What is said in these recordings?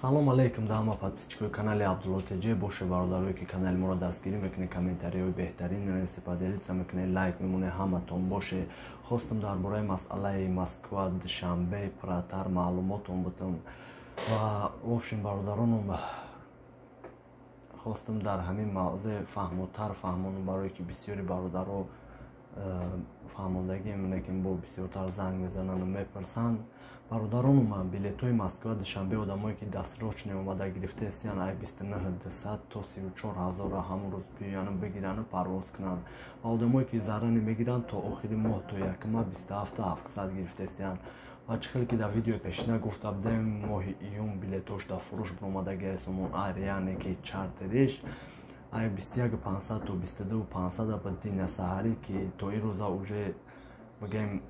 салом алейкум даҳма подписчикои канали Абдуллотиҷи боше бародарое ки канали моро дастгирӣ мекунед, комментариҳои беҳтарин менависед, поделиться мекунед, лайк мемонед, ҳаматон боше. Хостам дар бораи масъалаи Москва душанбе пурратар маълумотон бутам ва вообщем бародаронам хостам дар ҳамин мавзӯъ фаҳмотар фаҳмонам, барое ки бисёри бародаро фаҳмондагӣ меонад ки бо бисёртар занг мезананд мепарсанд. Бародаронам билетҳои Москва душанбе одамое ки дастсрочно омада гирифтаистанд ай 29200 то 34000 ҳамон рӯз биёянд бигиранд парвоз кунанд ва одамое ки зарране мегиранд то охири моҳ то якума 27700 гирифтаистанд. ва чӣ хеле ки дар видеои пешина гуфта будем, моҳи июн билетош дар фурӯш баромадаги Somon Air, яъне ки чартериш ай 21500 то 22500 ба дини саҳарӣ ки то ин рӯза уже бигем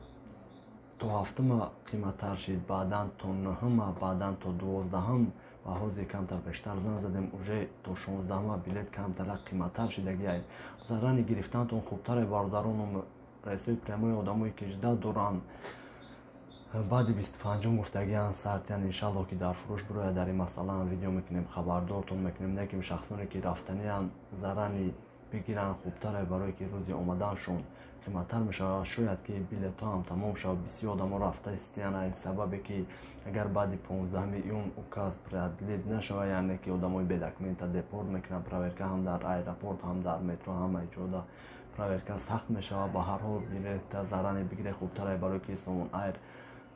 то ҳафтума қиматтар шид, баъдан то нуҳума, баъдан то 12-ум ва ҳози камтар пештар занг задем уже то 16-ума билет камтара қиматтар шидаги ай заррани гирифтанатон хубтар. Бародаронам рейсои прямои одамое ки жда доранд баъди 25-ум гуфтагиан сартиян иншаллоҳ ки дар фурӯш бирояд. Дар ин масъала видео мекунем, хабардортон мекунем, не ки шахсоне ки рафтаниан заррани бигиранд хубтаре, барое ки рӯзи омаданшон қиматтар мешавад. Шояд ки билетҳо ҳам тамом шавад. Бисёр одамо рафта истиянд ин сабабе ки агар баъди 15 июн указ продлит нашавад, яъне ки одамои бедокумента депорт мекунанд, проверка ҳам дар аэропорт, ҳам дар метро, ҳама ҷода проверка сахт мешавад. Ба ҳар ҳол билета заррани бигире хубтаре, барое ки Somon Air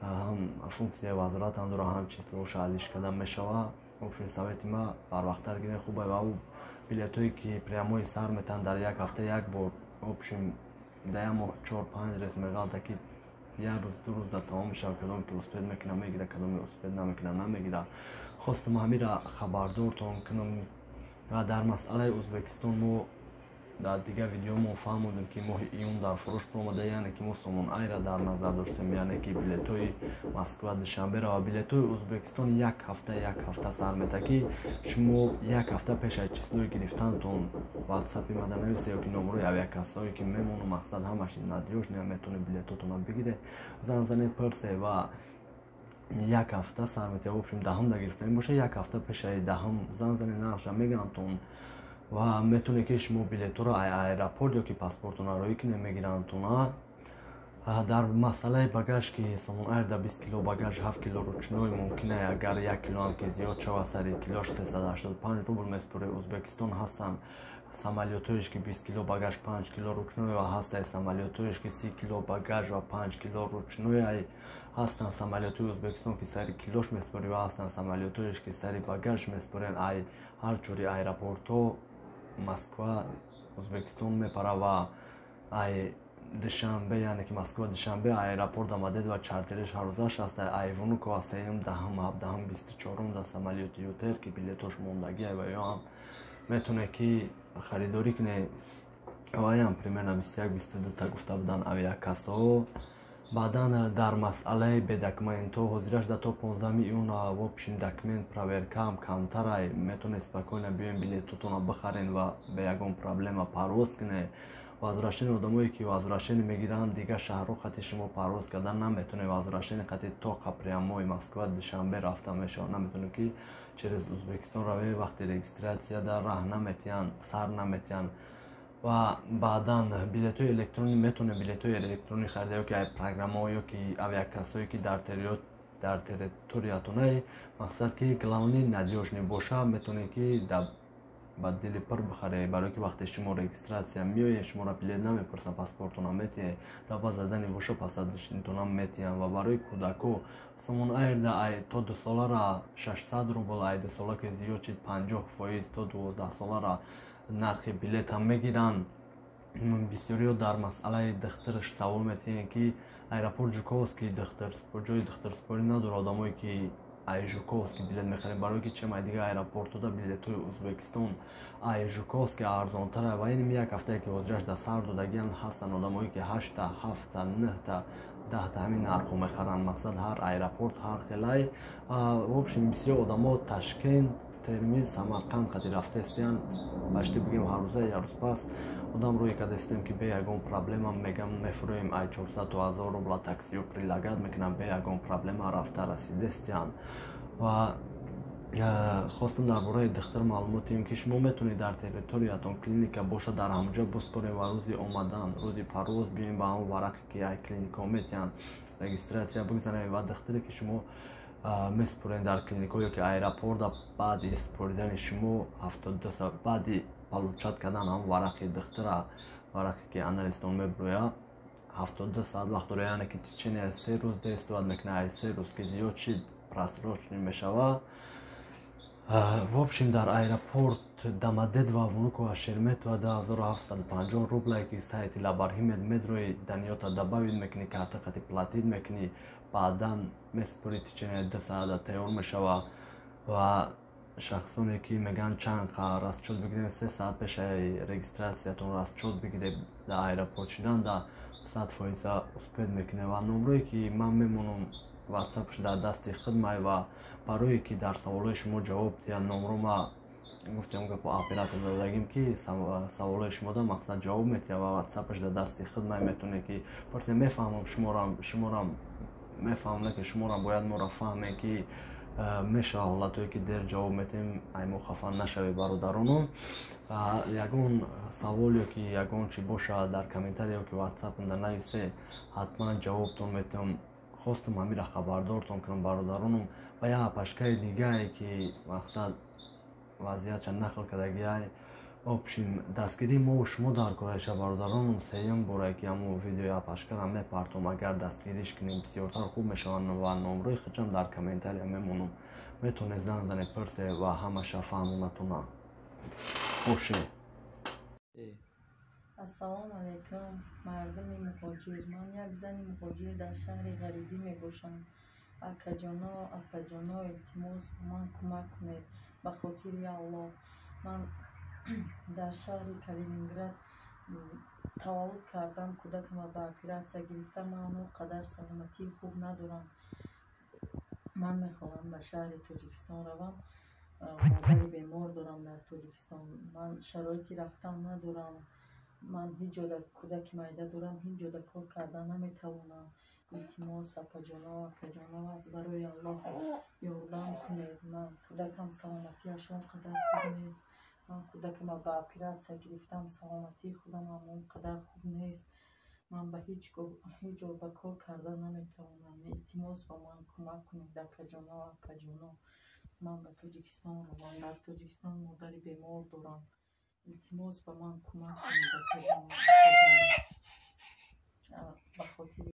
ҳам функсияи вазоратам дорад, ҳам числоша алиш карда мешавад. вообщем совети ма барвақттар гирем хуб ва билетҳое ки прямои сар метан дар як ҳафта як бор, вообщем дар як моҳ 4-5 рейс меғалта ки як рӯз ду рӯз дар тамом мешавад, кадоме ки успед мекунад мегирад, кадоме успед намекунад намегирад. хостам ҳамира хабардортон кунам. ва дар масъалаи Ӯзбекистон мо дар дигар видеомон фаҳмодем ки моҳи июн дар фурӯш омада, яъне ки мо Somon Air дар назар доштем, яъне ки билетҳои Москва душанберо ва билетҳои Ӯзбекистон як ҳафта сар метад ки шумо як ҳафта пеш аз числои гирифтанатон ватсапи мада нависед ёки номерои авиакассаҳое ки мемонам мақсад ҳамаш надёжне метавонед билетотонро бигиред, занг занед пурсед ва як ҳафта сар метавад. вообщем даҳум да гирифтани боша як ҳафта пеш аз даҳум занг занед, нақша меганатон ва метавонед ки шумо билетҳоро аэропорт ёки паспортонро роӣ кунед, мегирандтона. дар масъалаи багаж ки Somon Air да 20 кило багаж 7 кило ручной мумкин аст, агар 1 кило ҳам ки зиёд шавад сари килош 385 рубл меспоред. Ӯзбекистон ҳастанд самолётҳоеш ки 20 кило багаж 5 кило ручной ва ҳастанд самолётҳоеш ки 30 кило багаж ва 5 кило ручной ай ҳастанд самолётҳои Ӯзбекистон ки сари килош меспоред ва ҳастанд самолётҳоеш ки сари багаж меспоред. ай ҳар ҷури аэропортҳо Москва Ӯзбекистон мепара ва ай душанбе, яъне ки Москва душанбе аэропорт омадед ва чартериш ҳаррӯзаш аст. ай Внуково 3-ум 10-ум 17-ум 24-ум дар самолёти Ютер ки билетош мондаги ва ё ҳам метавонед ки харидорӣ кунед ва ям примерно 21-22 та гуфта буданд авиакассаҳо. баъдан дар масъалаи бедокументҳо ҳозираш да то 15 июн вообщем документ проверкаам камтар ай метавонед спокойно биёед билетотонро бихаред ва бе ягон проблема парвоз кунед. возвращение одамое ки возвращение мегиранд дигар шаҳрҳо хати шумо парвоз кардан наметавонед. возвращение хати тоқа прямои Москва душанбе рафта мешавад, наметавонед ки через Ӯзбекистон равед, вақти регистратсия дар раҳ наметиҳанд, сар наметиҳанд. ва баъдан билетҳои электронӣ метавонед билетҳои электронӣ харида ёки ай программаҳо ёки авиакассаҳое ки дар территориятон ай мақсад ки главни надёжне боша, метавонед ки ба дили пир бихаред, барое ки вақте шумо регистратсия меоед шуморо билет намепурсанд, паспортонро метиҳед, даба задани боша пасадиштонам метиҳанд. ва барои кӯдако Somon Air да ай то 2 солара 600 рубл, ай 2 сола ки зиёд шид 50%, то 12 солара нархи билетам мегиранд. бисёриҳо дар масъалаи духтарш савол метиҳанд ки аэропорт Жуковский ҷои духтарспорӣ надорад, одамое ки ай Жуковский билет мехаред, барое ки чема дигар аэропортода билетҳои Ӯзбекистон ай Жуковский арзонтар ва ин як ҳафтае ки ҳозираш да сар додагиан ҳастанд одамое ки 8 та 7 та 9 та 10 та ҳамин нархҳо мехаранд. мақсад ҳар аэропорт ҳар хелай. вообщем бисёр одамо Ташкент, Термиз, Самарқанд хати рафта истиянд, башти бигем ҳаррӯза як рӯз пас одам рӯи карда истем ки бе ягон проблема мегам мефурӯем ай 400 то 1000 рубла таксиё прилагат мекунам, бе ягон проблема рафта расида истиянд. ва خواستم درباره دختر معلومات دیم که شما میتونید در تریتوریاتون کلینیک باشه در همونجا بسپاریم و روزی اومدن روزی پرواز بیاین با همون ورقی که یک کلینیک ها میتونن رجیستراسیون بگذاریم و دختری که شما میسپرین در کلینیک ها یا که ایرپورت بعد اسپوریدن شما 72 ساعت بعد پلوچت کردن هم ورقی دختر ورقی که انالیستون میبرویا 72 ساعت وقت داره، یعنی که چین 3 روز استفاده میکنه 3 روز که زیاد شد پرسروش نمیشوه. В общем, дар аэропорт дамадед ва вунуку ашермет ва 2750 рубля ки сайти лабархимед медрои даниёта дабавид мекунӣ картақати платид мекунӣ баъдан меспурӣ тичини 2 саата тайёр мешава ва шахсоне ки меган чанд расчёт бигирем 3 саат пешаи регистратсиятон расчёт бигирем дар аэропорт шудан да 100% успед мекунем ва номрое ки ман мемонам ватсапш дар дасти хидмат ва барое ки дар саволҳои шумо ҷавоб диҳад номро ма гуфтем гапо оператор додагим ки саволҳои шумо да мақсад ҷавоб метиҳад ва ватсапш дар дасти хидмат метавонед ки парсе мефаҳмам шуморам мефаҳмам ки шуморам бояд моро фаҳме ки мешава ҳолатое ки дер ҷавоб метиҳем аймо хафа нашавед бародаронам. Ягон савол ё ки ягон чи бошад дар комментарий ё ки ватсапм дар нависе ҳатман ҷавобтон метиҳам. خواستم همین خبردارتون کنم برادرانم و یا پشکای دیگه که مقصد وضعیت چند نقل کردگی آپشیم دستگیری ما و شما در کارش برادرانم سیم باره که همون ویدیو یا پشکر هم میپرتم اگر دستگیریش کنیم بسیارتر خوب میشون و نمره خودم در کامنتاری میمونم میتونه زنگ زنه پرسه و همه فهمونتون باشه. ассалому алайкум мардуми муҳоҷир. Ман як зани муҳоҷир дар шаҳри ғарибӣ мебошам. Акаҷоно, апаҷоно, илтимос ман кӯмак кунед ба хотири Аллоҳ. Ман дар шаҳри Калининград таваллуд кардам, кӯдакамро ба оператсия гирифтам. Ман он қадар саломатии хуб надорам. Ман мехоҳам ба шаҳри Тоҷикистон равам. модари бемор дорам дар Тоҷикистон. Ман шароити рафтан надорам. Ман ҳеҷ ҷода кӯдаки майда дорам, ҳеҷ ҷода кор карда наметавонам. илтимос апаҷоно акаҷоно аз барои Аллоҳ ёрдам кунед. Ман кӯдакам саломатиаш он қадар хуб нест. Ман кӯдакамро ба оператсия гирифтам, саломатии худамам он қадар хуб нест. Ман ба ҳеҷ ҷо ба кор карда наметавонам. илтимос ба ман кӯмак кунед акаҷоно апаҷоно. Ман ба Тоҷикистон равам. дар Тоҷикистон модари бемор дорам. илтимос ба ман кӯмак кунед акаҷоно апаҷоно. ба хотири